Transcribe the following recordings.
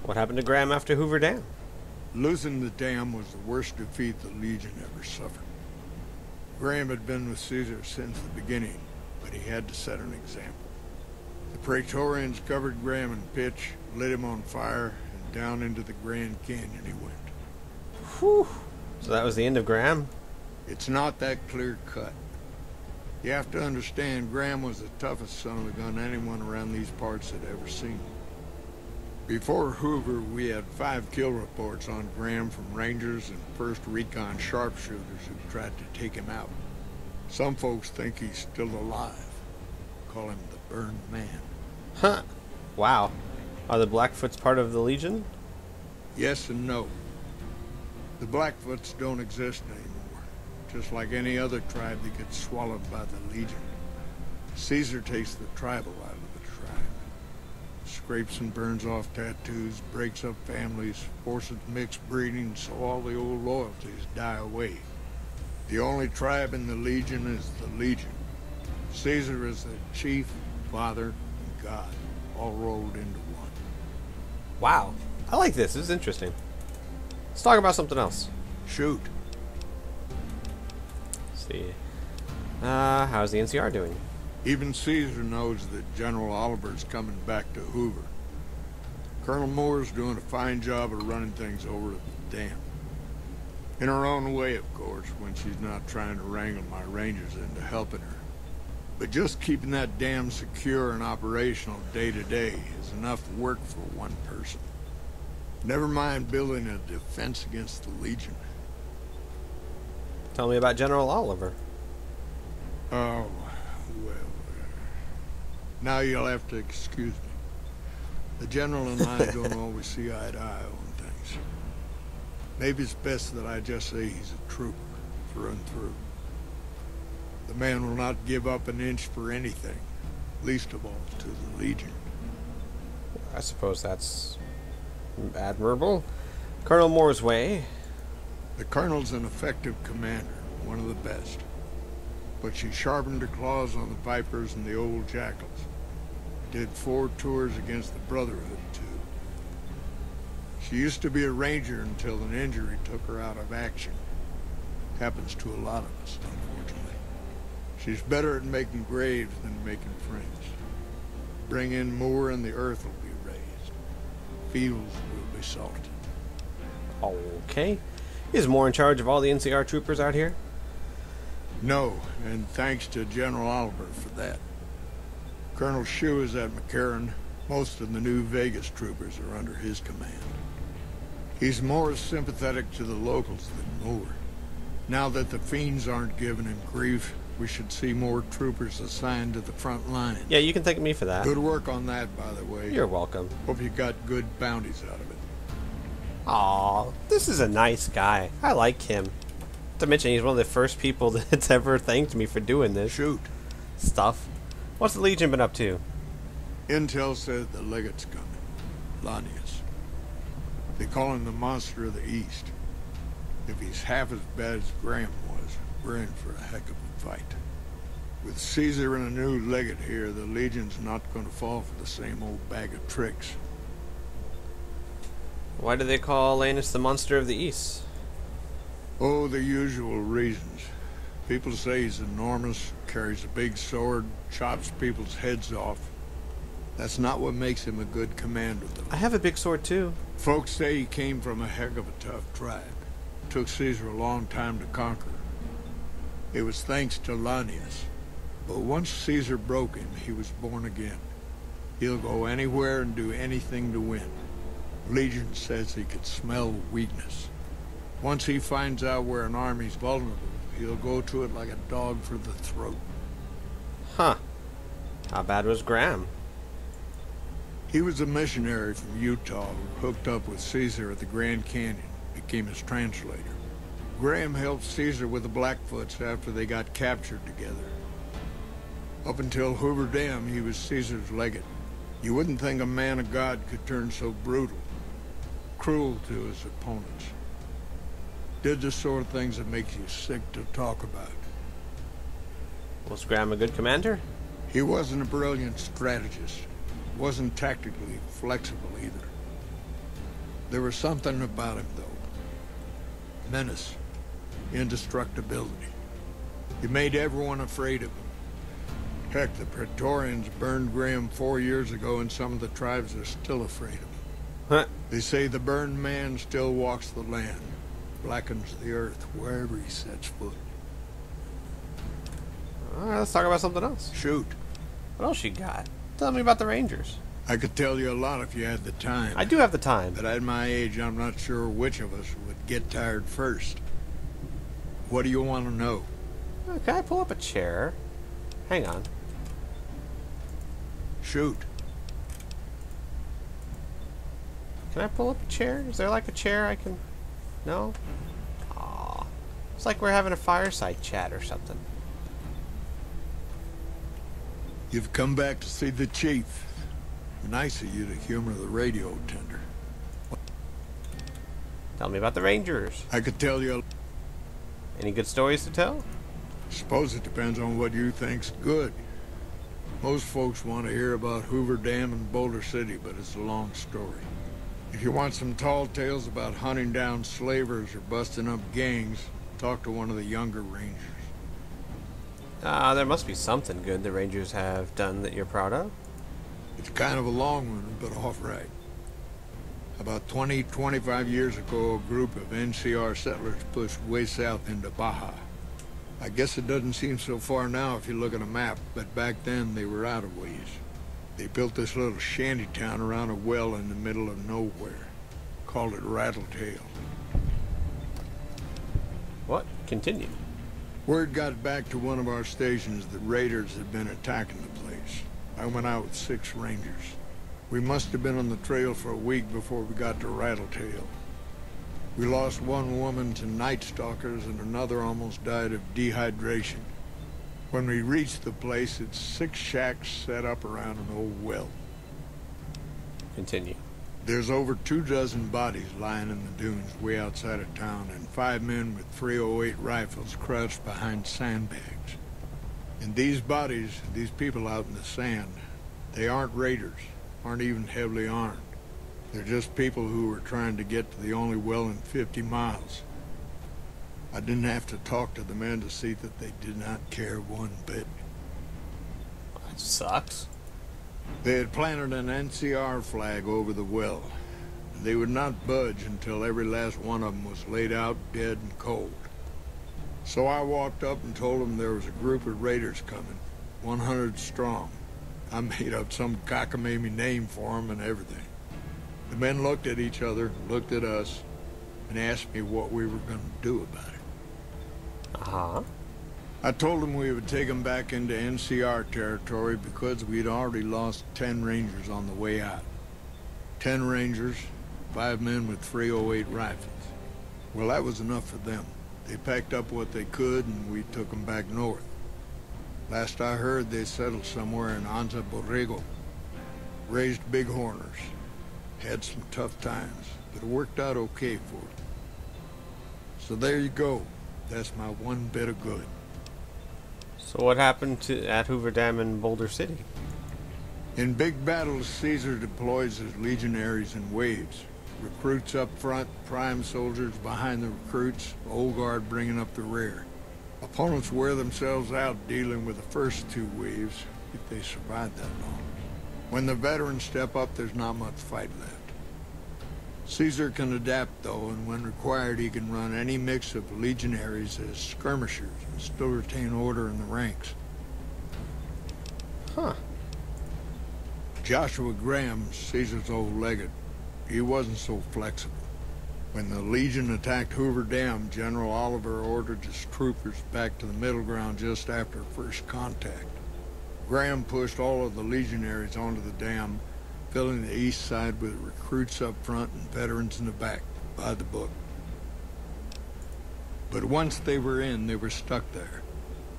What happened to Graham after Hoover Dam? Losing the dam was the worst defeat the Legion ever suffered. Graham had been with Caesar since the beginning, but he had to set an example. The Praetorians covered Graham in pitch, lit him on fire, and down into the Grand Canyon he went. Whew. So that was the end of Graham? It's not that clear cut. You have to understand, Graham was the toughest son of a gun anyone around these parts had ever seen. Before Hoover, we had 5 kill reports on Graham from Rangers and 1st Recon sharpshooters who tried to take him out. Some folks think he's still alive. Call him the Burned Man. Huh. Wow. Are the Blackfoots part of the Legion? Yes and no. The Blackfoots don't exist anymore. Just like any other tribe that gets swallowed by the Legion. Caesar takes the tribal out of the tribe. Scrapes and burns off tattoos, breaks up families, forces mixed breeding so all the old loyalties die away. The only tribe in the Legion is the Legion. Caesar is the chief, father, and god, all rolled into one. Wow. I like this. This is interesting. Let's talk about something else. Shoot. Let's see. How's the NCR doing? Even Caesar knows that General Oliver's coming back to Hoover. Colonel Moore's doing a fine job of running things over at the dam. In her own way, of course, when she's not trying to wrangle my Rangers into helping her. But just keeping that dam secure and operational day to day is enough work for one person. Never mind building a defense against the Legion. Tell me about General Oliver. Oh, well. Now you'll have to excuse me. The General and I don't always see eye to eye on things. Maybe it's best that I just say he's a trooper, through and through. The man will not give up an inch for anything, least of all to the Legion. I suppose that's admirable. Colonel Moore's way. The Colonel's an effective commander, one of the best. But she sharpened her claws on the Vipers and the old Jackals. Did 4 tours against the Brotherhood, too. She used to be a ranger until an injury took her out of action. Happens to a lot of us, unfortunately. She's better at making graves than making friends. Bring in Moore and the earth will be raised. Fields will be salted. Okay. Is Moore in charge of all the NCR troopers out here? No, and thanks to General Oliver for that. Colonel Shue is at McCarran. Most of the new Vegas troopers are under his command. He's more sympathetic to the locals than Moore. Now that the fiends aren't giving him grief, we should see more troopers assigned to the front line. Yeah, you can thank me for that. Good work on that, by the way. You're welcome. Hope you got good bounties out of it. Aw, this is a nice guy. I like him. Not to mention, he's one of the first people that's ever thanked me for doing this Shoot. stuff. What's the Legion been up to? Intel says the legate's coming. Lanius. They call him the Monster of the East. If he's half as bad as Graham was, we're in for a heck of a fight. With Caesar and a new legate here, the Legion's not going to fall for the same old bag of tricks. Why do they call Lannis the Monster of the East? Oh, the usual reasons. People say he's enormous, carries a big sword, chops people's heads off. That's not what makes him a good commander, though. I have a big sword, too. Folks say he came from a heck of a tough tribe. Took Caesar a long time to conquer. It was thanks to Lanius. But once Caesar broke him, he was born again. He'll go anywhere and do anything to win. Legion says he could smell weakness. Once he finds out where an army's vulnerable, he'll go to it like a dog for the throat. Huh. How bad was Graham? He was a missionary from Utah who hooked up with Caesar at the Grand Canyon, became his translator. Graham helped Caesar with the Blackfoots after they got captured together. Up until Hoover Dam, he was Caesar's legate. You wouldn't think a man of God could turn so brutal, cruel to his opponents. Did the sort of things that make you sick to talk about. Was Graham a good commander? He wasn't a brilliant strategist. Wasn't tactically flexible either. There was something about him, though. Menace. Indestructibility. He made everyone afraid of him. Heck, the Praetorians burned Graham 4 years ago, and some of the tribes are still afraid of him. Huh. They say the burned man still walks the land, blackens the earth wherever he sets foot. Alright, let's talk about something else. Shoot. What else you got? Tell me about the Rangers. I could tell you a lot if you had the time. I do have the time. But at my age, I'm not sure which of us would get tired first. What do you want to know? Can I pull up a chair? Hang on. Shoot. Can I pull up a chair? Is there like a chair I can... No? Aw. It's like we're having a fireside chat or something. You've come back to see the chief. Nice of you to humor the radio tender. Tell me about the Rangers. I could tell you... Any good stories to tell? Suppose it depends on what you think's good. Most folks want to hear about Hoover Dam and Boulder City, but it's a long story. If you want some tall tales about hunting down slavers or busting up gangs, talk to one of the younger Rangers. There must be something good the Rangers have done that you're proud of. It's kind of a long one, but all right. About 25 years ago, a group of NCR settlers pushed way south into Baja. I guess it doesn't seem so far now if you look at a map, but back then they were out of ways. They built this little shanty town around a well in the middle of nowhere. Called it Rattletail. What? Continue. Word got back to one of our stations that raiders had been attacking the place. I went out with 6 Rangers. We must have been on the trail for a week before we got to Rattletail. We lost one woman to night stalkers and another almost died of dehydration. When we reached the place, it's 6 shacks set up around an old well. Continue. There's over 24 bodies lying in the dunes way outside of town, and 5 men with .308 rifles crouched behind sandbags. And these bodies, these people out in the sand, they aren't raiders, aren't even heavily armed. They're just people who were trying to get to the only well in 50 miles. I didn't have to talk to the men to see that they did not care one bit. That sucks. They had planted an NCR flag over the well. They would not budge until every last one of them was laid out dead and cold. So I walked up and told them there was a group of raiders coming, 100 strong. I made up some cockamamie name for them and everything. The men looked at each other, looked at us, and asked me what we were going to do about it. Uh-huh. I told them we would take them back into NCR territory because we'd already lost 10 Rangers on the way out. 10 Rangers, 5 men with .308 rifles. Well, that was enough for them. They packed up what they could and we took them back north. Last I heard, they settled somewhere in Anza Borrego. Raised bighorners. Had some tough times, but it worked out okay for them. So there you go. That's my one bit of good. So what happened at Hoover Dam in Boulder City? In big battles, Caesar deploys his legionaries in waves. Recruits up front, prime soldiers behind the recruits, old guard bringing up the rear. Opponents wear themselves out dealing with the first 2 waves, if they survive that long. When the veterans step up, there's not much fight left. Caesar can adapt, though, and when required, he can run any mix of legionaries as skirmishers and still retain order in the ranks. Huh. Joshua Graham, Caesar's old legate, he wasn't so flexible. When the Legion attacked Hoover Dam, General Oliver ordered his troopers back to the middle ground just after first contact. Graham pushed all of the legionaries onto the dam, filling the east side with recruits up front and veterans in the back, by the book. But once they were in, they were stuck there.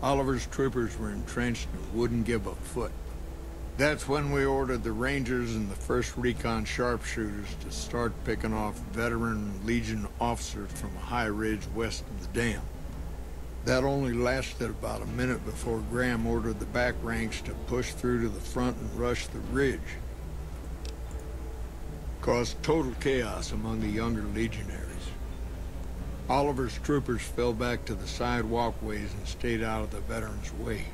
Oliver's troopers were entrenched and wouldn't give a foot. That's when we ordered the Rangers and the 1st Recon sharpshooters to start picking off veteran Legion officers from a high ridge west of the dam. That only lasted about a minute before Graham ordered the back ranks to push through to the front and rush the ridge. caused total chaos among the younger legionaries. Oliver's troopers fell back to the side walkways and stayed out of the veterans' way.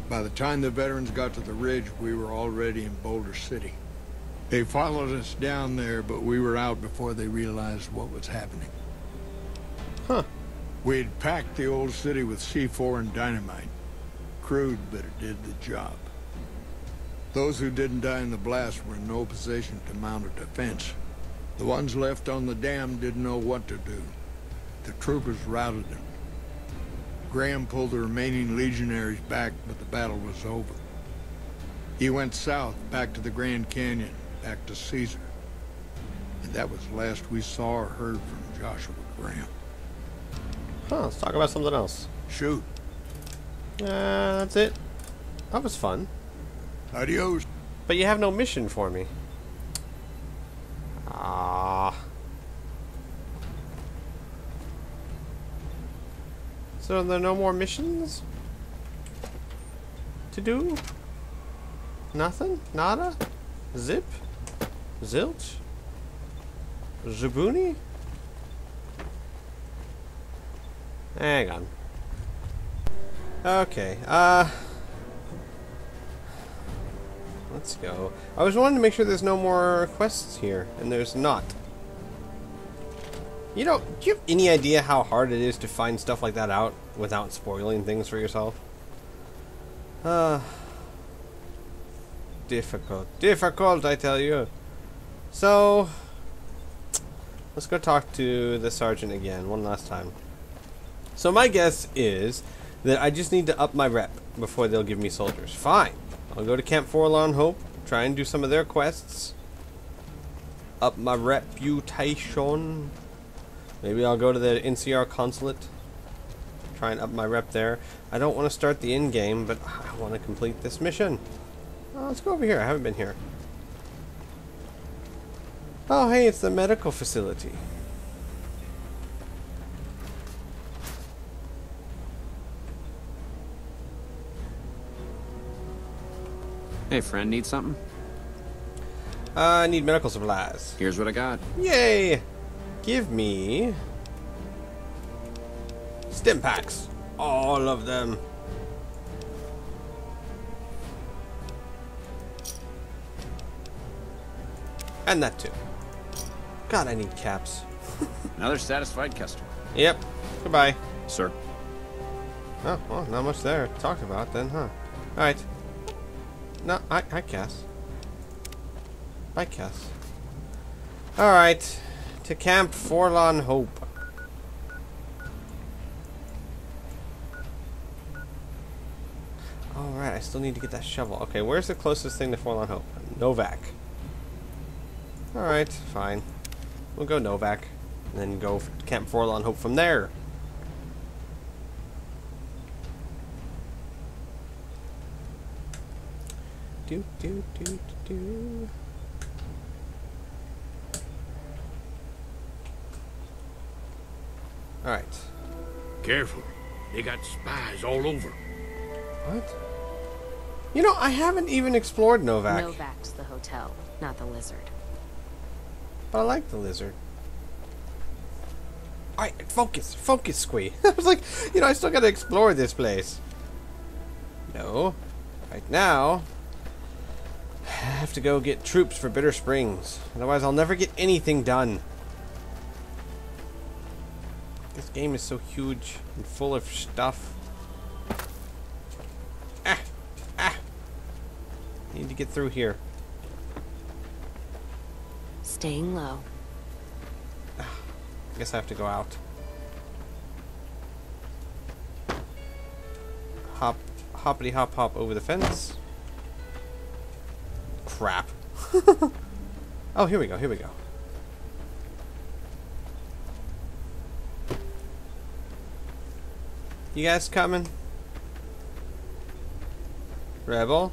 By the time the veterans got to the ridge, we were already in Boulder City. They followed us down there, but we were out before they realized what was happening. Huh. We'd packed the old city with C4 and dynamite. Crude, but it did the job. Those who didn't die in the blast were in no position to mount a defense. The ones left on the dam didn't know what to do. The troopers routed them. Graham pulled the remaining legionaries back, but the battle was over. He went south, back to the Grand Canyon, back to Caesar. And that was the last we saw or heard from Joshua Graham. Huh, let's talk about something else. Shoot. That's it. That was fun. Adios. But you have no mission for me. Ah. So there are no more missions to do? Nothing? Nada? Zip? Zilch? Zibuni? Hang on. Okay, let's go. I was wanting to make sure there's no more quests here, and there's not. Do you have any idea how hard it is to find stuff like that out without spoiling things for yourself? Difficult, I tell you. So, let's go talk to the sergeant again, one last time. So my guess is that I just need to up my rep before they'll give me soldiers. Fine. I'll go to Camp Forlorn Hope, try and do some of their quests. Up my reputation. Maybe I'll go to the NCR consulate. Try and up my rep there. I don't want to start the end game, but I want to complete this mission. Let's go over here. I haven't been here. Oh, hey, it's the medical facility. Hey, friend, need something? I need medical supplies. Here's what I got. Yay! Give me stim packs. All of them. And that too. God, I need caps. Another satisfied customer. Yep. Goodbye. Sir. Oh, well, not much there to talk about then, huh? Alright. No, hi, Cass. Bye, Cass. Alright. To Camp Forlorn Hope. Alright, I still need to get that shovel. Okay, where's the closest thing to Forlorn Hope? Novak. Alright, fine. We'll go Novak. And then go to Camp Forlorn Hope from there. Do. Alright. Careful. They got spies all over. What? You know, I haven't even explored Novak. Novak's the hotel, not the lizard. But I like the lizard. Alright, focus, Squee. I was like, I still gotta explore this place. No. Right now, I have to go get troops for Bitter Springs. Otherwise, I'll never get anything done. This game is so huge and full of stuff. I need to get through here. Staying low. I guess I have to go out. Hoppity hop over the fence. Crap. Oh, here we go. You guys coming? Rebel?